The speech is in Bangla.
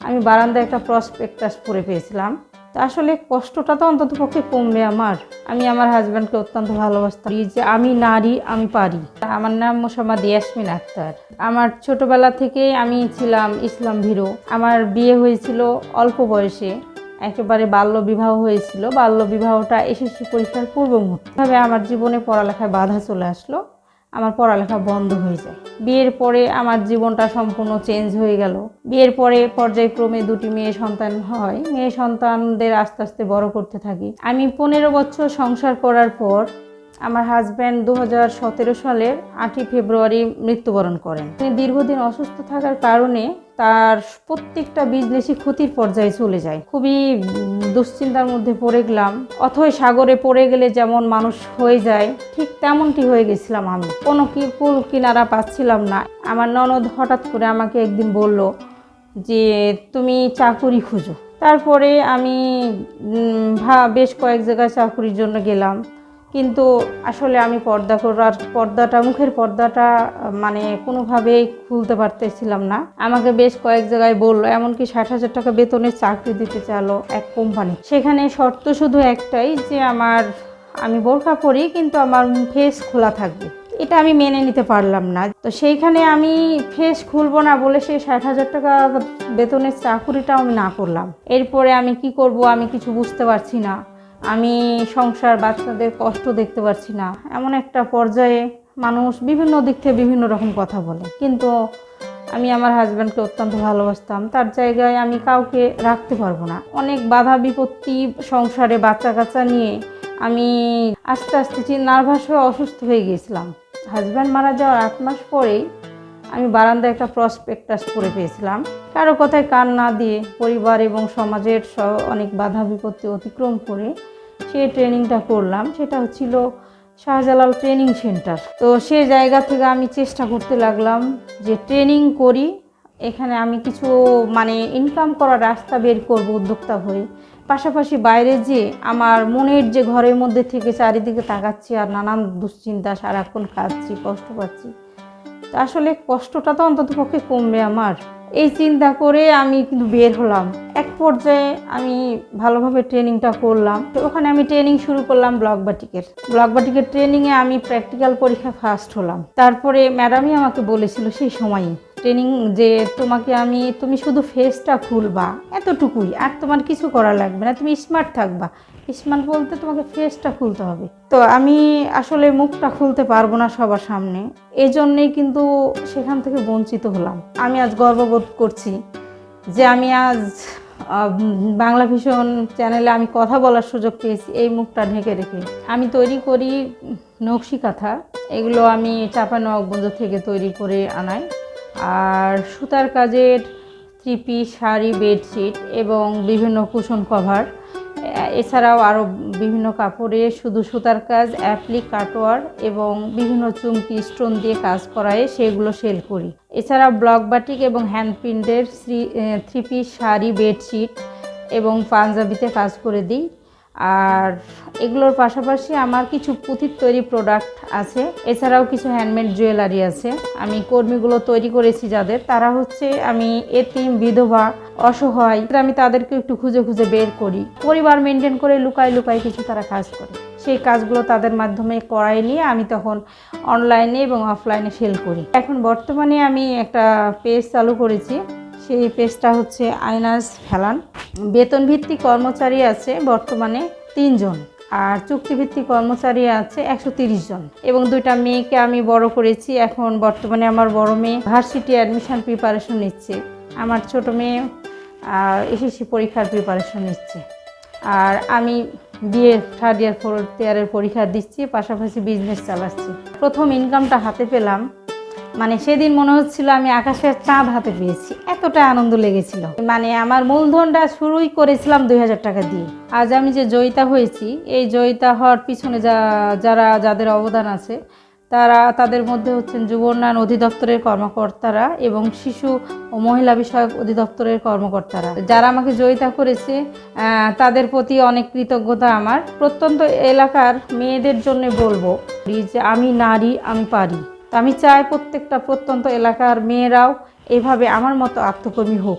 আমি বারান্দায় একটা প্রসপেক্টাস পড়ে পেয়েছিলাম। তো আসলে কষ্টটা তো অন্তত পক্ষে কমবে আমার। আমি আমার হাজব্যান্ডকে অত্যন্ত ভালোবাসতাম, যে আমি নারী আমি পারি। আমার নাম মোসাম্মদ ইয়াসমিন আক্তার। আমার ছোটবেলা থেকেই আমি ছিলাম ইসলাম ভীরু। আমার বিয়ে হয়েছিল অল্প বয়সে, একেবারে বাল্য বিবাহ হয়েছিল। বাল্য বিবাহটা এসএসসি পরীক্ষার পূর্ব মুহূর্তে ভাবে আমার জীবনে পড়ালেখায় বাধা চলে আসলো, আমার পড়ালেখা বন্ধ হয়ে যায়। বিয়ের পরে আমার জীবনটা সম্পূর্ণ চেঞ্জ হয়ে গেল। বিয়ের পরে পর্যায়ক্রমে দুটি মেয়ে সন্তান হয়। মেয়ে সন্তানদের আস্তে আস্তে বড় করতে থাকি। আমি 15 বছর সংসার করার পর আমার হাজব্যান্ড 2017 সালের 8ই ফেব্রুয়ারি মৃত্যুবরণ করেন। তিনি দীর্ঘদিন অসুস্থ থাকার কারণে তার প্রত্যেকটা বিজনেসই ক্ষতির পর্যায়ে চলে যায়। খুবই দুশ্চিন্তার মধ্যে পড়ে গেলাম। অথই সাগরে পড়ে গেলে যেমন মানুষ হয়ে যায়, ঠিক তেমনটি হয়ে গেছিলাম আমি। কোনো কুল কিনারা পাচ্ছিলাম না। আমার ননদ হঠাৎ করে আমাকে একদিন বলল যে তুমি চাকুরি খুঁজো। তারপরে আমি বেশ কয়েক জায়গায় চাকুরির জন্য গেলাম, কিন্তু আসলে আমি মুখের পর্দাটা মানে কোনোভাবেই খুলতে পারতেছিলাম না। আমাকে বেশ কয়েক জায়গায় বললো, এমনকি 60,000 টাকা বেতনের চাকরি দিতে চালো এক কোম্পানি। সেখানে শর্ত শুধু একটাই, যে আমি বোরকা পরি কিন্তু আমার ফেস খোলা থাকবে। এটা আমি মেনে নিতে পারলাম না। তো সেইখানে আমি ফেস খুলবো না বলে সেই 60,000 টাকা বেতনের চাকুরিটাও আমি না করলাম। এরপরে আমি কি করব আমি কিছু বুঝতে পারছি না। আমি সংসার বাচ্চাদের কষ্ট দেখতে পারছি না। এমন একটা পর্যায়ে মানুষ বিভিন্ন দিক থেকে বিভিন্ন রকম কথা বলে, কিন্তু আমি আমার হাজব্যান্ডকে অত্যন্ত ভালোবাসতাম। তার জায়গায় আমি কাউকে রাখতে পারবো না। অনেক বাধা বিপত্তি সংসারে, বাচ্চা কাচ্চা নিয়ে আমি আস্তে আস্তে নার্ভাস হয়ে অসুস্থ হয়ে গিয়েছিলাম। হাজব্যান্ড মারা যাওয়ার 8 মাস পরেই আমি বারান্দায় একটা প্রসপেক্টাস পড়ে পেয়েছিলাম। কারো কথায় কান না দিয়ে পরিবার এবং সমাজের অনেক বাধা বিপত্তি অতিক্রম করে সেই ট্রেনিংটা করলাম। সেটা হচ্ছিল শাহজালাল ট্রেনিং সেন্টার। তো সে জায়গা থেকে আমি চেষ্টা করতে লাগলাম যে ট্রেনিং করি, এখানে আমি কিছু ইনকাম করার রাস্তা বের করব উদ্যোক্তা হয়ে। পাশাপাশি বাইরে যে আমার মনের যে ঘরের মধ্যে থেকে চারিদিকে তাকাচ্ছি আর নানান দুশ্চিন্তা, সারাক্ষণ খাচ্ছি, কষ্ট পাচ্ছি। তো আসলে কষ্টটা তো অন্তত পক্ষে কমবে আমার, এই চিন্তা করে আমি কিন্তু বের হলাম। এক পর্যায়ে আমি ভালোভাবে ট্রেনিংটা করলাম। তো ওখানে আমি ট্রেনিং শুরু করলাম ব্লক বাটিকের ট্রেনিংয়ে আমি প্র্যাকটিক্যাল পরীক্ষা ফার্স্ট হলাম। তারপরে ম্যাডামই আমাকে বলেছিল সেই সময়ই ট্রেনিং যে তুমি শুধু ফেসটা খুলবা, এতটুকুই, আর তোমার কিছু করা লাগবে না, তুমি স্মার্ট থাকবা। স্মার্ট বলতে তোমাকে ফেসটা খুলতে হবে। তো আমি আসলে মুখটা খুলতে পারবো না সবার সামনে, এই জন্যেই কিন্তু সেখান থেকে বঞ্চিত হলাম। আমি আজ গর্ববোধ করছি যে আমি আজ বাংলা ভিশন চ্যানেলে আমি কথা বলার সুযোগ পেয়েছি এই মুখটা ঢেকে রেখে। আমি তৈরি করি নকশি কাঁথা, এগুলো আমি চাঁপানবাবগঞ্জ থেকে তৈরি করে আনাই। আর সুতার কাজের 3 পিস শাড়ি, বেডশিট এবং বিভিন্ন কুশন কভার, এছাড়াও আরও বিভিন্ন কাপড়ে শুধু সুতার কাজ, অ্যাপ্লিক, কাটওয়ার এবং বিভিন্ন চুমকি স্টোন দিয়ে কাজ করায় সেগুলো সেল করি। এছাড়া ব্লক বাটিক এবং হ্যান্ড প্রিন্টের 3 পিস শাড়ি, বেডশিট এবং পাঞ্জাবিতে কাজ করে দিই। আর এগুলোর পাশাপাশি আমার কিছু পুঁথির তৈরি প্রোডাক্ট আছে, এছাড়াও কিছু হ্যান্ডমেড জুয়েলারি আছে। আমি কর্মীগুলো তৈরি করেছি যাদের, তারা হচ্ছে আমি এতিম, বিধবা, অসহায়, আমি তাদেরকে একটু খুঁজে খুঁজে বের করি। পরিবার মেনটেন করে লুকায় কিছু তারা কাজ করে, সেই কাজগুলো তাদের মাধ্যমে করাই নিয়ে আমি তখন অনলাইনে এবং অফলাইনে সেল করি। এখন বর্তমানে আমি একটা পেজ চালু করেছি, সেই পেজটা হচ্ছে আয়নাজ ফেলান। বেতন ভিত্তিক কর্মচারী আছে বর্তমানে 3 জন, আর চুক্তিভিত্তিক কর্মচারী আছে 130 জন, এবং 2টা মেয়েকে আমি বড় করেছি। এখন বর্তমানে আমার বড় মেয়ে ভার্সিটি অ্যাডমিশন প্রিপারেশন নিচ্ছে, আমার ছোট মেয়ে এসএসসি পরীক্ষার প্রিপারেশন নিচ্ছে, আর আমি বিএ 3rd ইয়ার 4th ইয়ারের পরীক্ষা দিচ্ছি, পাশাপাশি বিজনেস চালাচ্ছি। প্রথম ইনকামটা হাতে পেলাম, সেদিন মনে হচ্ছিল আমি আকাশের চাঁদ হাতে পেয়েছি, এতটা আনন্দ লেগেছিল। আমার মূলধনটা শুরুই করেছিলাম 2000 টাকা দিয়ে। আজ আমি যে জয়িতা হয়েছি, এই জয়িতা হওয়ার পিছনে যাদের অবদান আছে, তাদের মধ্যে হচ্ছেন যুব উন্নয়ন অধিদপ্তরের কর্মকর্তারা এবং শিশু ও মহিলা বিষয়ক অধিদপ্তরের কর্মকর্তারা, যারা আমাকে জয়িতা করেছে তাদের প্রতি অনেক কৃতজ্ঞতা আমার। প্রত্যন্ত এলাকার মেয়েদের জন্য বলবো যে আমি নারী আমি পারি। আমি চাই প্রত্যেকটা প্রত্যন্ত এলাকার মেয়েরাও এভাবে আমার মতো আত্মকর্মী হোক।